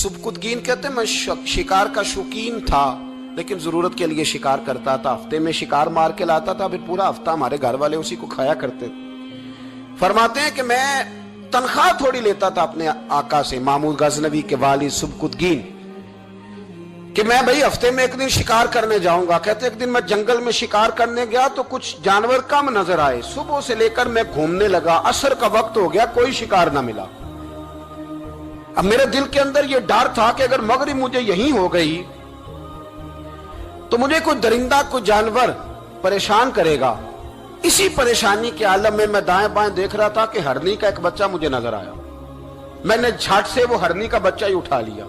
सुबकुतगीन कहते हैं मैं शिकार का शौकीन था, लेकिन जरूरत के लिए शिकार करता था। हफ्ते में शिकार मार के लाता था, फिर पूरा हफ्ता हमारे घर वाले उसी को खाया करते थे। फरमाते हैं कि मैं तनख्वाह थोड़ी लेता था अपने आका से, मामूद गजनवी के वालिद सुबकुतगीन, कि मैं भाई हफ्ते में एक दिन शिकार करने जाऊंगा। कहते एक दिन मैं जंगल में शिकार करने गया तो कुछ जानवर कम नजर आए। सुबह से लेकर मैं घूमने लगा, असर का वक्त हो गया, कोई शिकार ना मिला। अब मेरे दिल के अंदर यह डर था कि अगर मगरिब मुझे यहीं हो गई तो मुझे कोई दरिंदा, कोई जानवर परेशान करेगा। इसी परेशानी के आलम में मैं दाएं बाएं देख रहा था कि हरनी का एक बच्चा मुझे नजर आया। मैंने झट से वो हरनी का बच्चा ही उठा लिया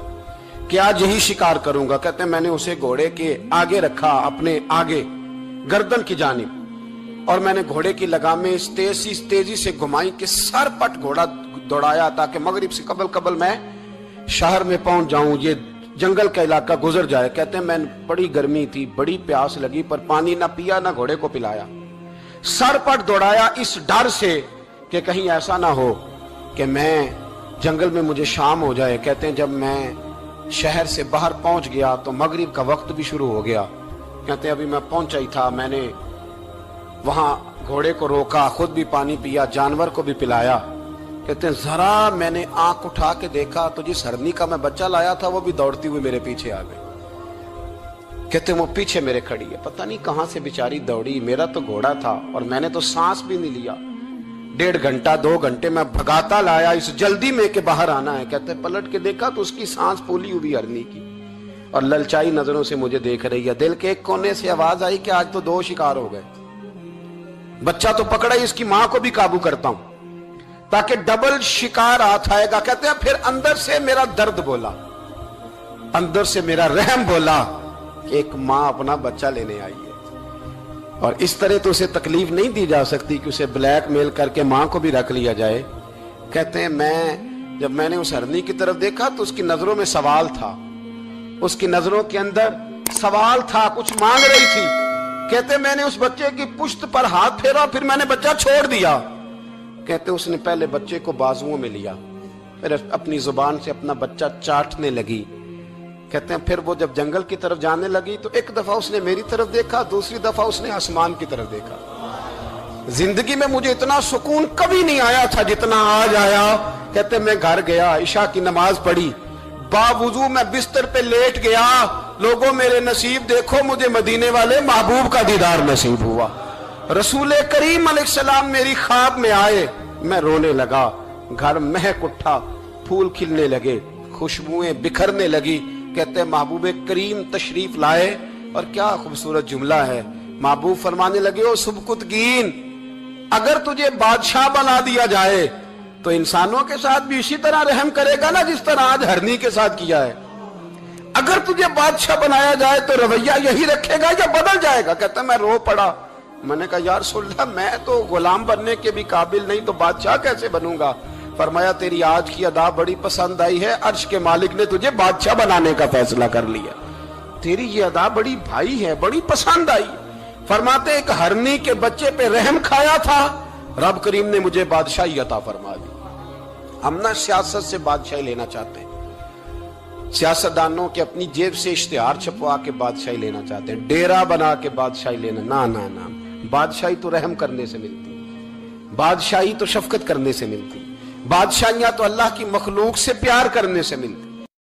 कि आज यही शिकार करूंगा। कहते मैंने उसे घोड़े के आगे रखा, अपने आगे गर्दन की जानिब, और मैंने घोड़े की लगामें इस तेजी से घुमाई कि सर पट घोड़ा दौड़ाया ताकि मगरिब से कबल मैं शहर में पहुंच जाऊं, ये जंगल का इलाका गुजर जाए। कहते हैं मैं, बड़ी गर्मी थी, बड़ी प्यास लगी, पर पानी ना पिया ना घोड़े को पिलाया। सर पट दौड़ाया इस डर से कि कहीं ऐसा ना हो कि मैं जंगल में मुझे शाम हो जाए। कहते हैं जब मैं शहर से बाहर पहुंच गया तो मगरिब का वक्त भी शुरू हो गया। कहते हैं अभी मैं पहुंचा ही था, मैंने वहां घोड़े को रोका, खुद भी पानी पिया, जानवर को भी पिलाया। कहते हैं जरा मैंने आंख उठा के देखा तो जिस हरनी का मैं बच्चा लाया था वो भी दौड़ती हुई मेरे पीछे आ गई। कहते हैं वो पीछे मेरे खड़ी है, पता नहीं कहां से बेचारी दौड़ी। मेरा तो घोड़ा था और मैंने तो सांस भी नहीं लिया। 1.5 घंटा 2 घंटे मैं भगाता लाया इस जल्दी में कि बाहर आना है। कहते हैं पलट के देखा तो उसकी सांस फूली हुई हरनी की और ललचाई नजरों से मुझे देख रही है। दिल के एक कोने से आवाज आई कि आज तो 2 शिकार हो गए। बच्चा तो पकड़ा ही, इसकी मां को भी काबू करता हूं ताकि डबल शिकार हाथ आएगा। कहते हैं फिर अंदर से मेरा दर्द बोला, अंदर से मेरा रहम बोला कि एक मां अपना बच्चा लेने आई है और इस तरह तो उसे तकलीफ नहीं दी जा सकती कि उसे ब्लैकमेल करके मां को भी रख लिया जाए। कहते हैं जब मैंने उस हरनी की तरफ देखा तो उसकी नजरों में सवाल था, उसकी नजरों के अंदर सवाल था, कुछ मांग रही थी। कहते मैंने उस बच्चे की पुश्त पर हाथ फेरा, फिर मैंने बच्चा छोड़ दिया। कहते उसने पहले बच्चे को बाजुओं में लिया, फिर अपनी जुबान से अपना बच्चा चाटने लगी। कहते हैं फिर वो जब जंगल की तरफ जाने लगी तो एक दफा उसने मेरी तरफ देखा, दूसरी दफा उसने आसमान की तरफ देखा। जिंदगी में मुझे इतना सुकून कभी नहीं आया था जितना आज आया। कहते मैं घर गया, इशा की नमाज पढ़ी, बावुजू मैं बिस्तर पे लेट गया। लोगों मेरे नसीब देखो, मुझे मदीने वाले महबूब का दीदार नसीब हुआ। रसूल करीम अलैहिस्सलाम मेरी ख्वाब में आए, मैं रोने लगा। घर महक उठा, फूल खिलने लगे, खुशबुएं बिखरने लगी। कहते महबूब करीम तशरीफ लाए और क्या खूबसूरत जुमला है। महबूब फरमाने लगे, ओ सुबकुतगीन, अगर तुझे बादशाह बना दिया जाए तो इंसानों के साथ भी इसी तरह रहम करेगा ना जिस तरह आज हरनी के साथ किया है। अगर तुझे बादशाह बनाया जाए तो रवैया यही रखेगा या बदल जाएगा। कहता मैं रो पड़ा। मैंने कहा यार रसूलल्लाह, मैं तो गुलाम बनने के भी काबिल नहीं, तो बादशाह कैसे बनूंगा। फरमाया तेरी आज की अदा बड़ी पसंद आई है, अर्श के मालिक ने तुझे बादशाह बनाने का फैसला कर लिया। तेरी ये अदा बड़ी भाई है, बड़ी पसंद आई। फरमाते एक हरनी के बच्चे पे रहम खाया था, रब करीम ने मुझे बादशाही अता फरमा दी। हम ना सियासत से बादशाही लेना चाहते हैं, सियासतदानों के अपनी जेब से इश्तिहार छपवा के बादशाही लेना चाहते हैं, डेरा बना के बादशाही लेना। ना ना ना, बादशाही तो रहम करने से मिलती, बादशाही तो शफकत करने से मिलती, बादशाहियां तो अल्लाह की मखलूक से प्यार करने से मिलती।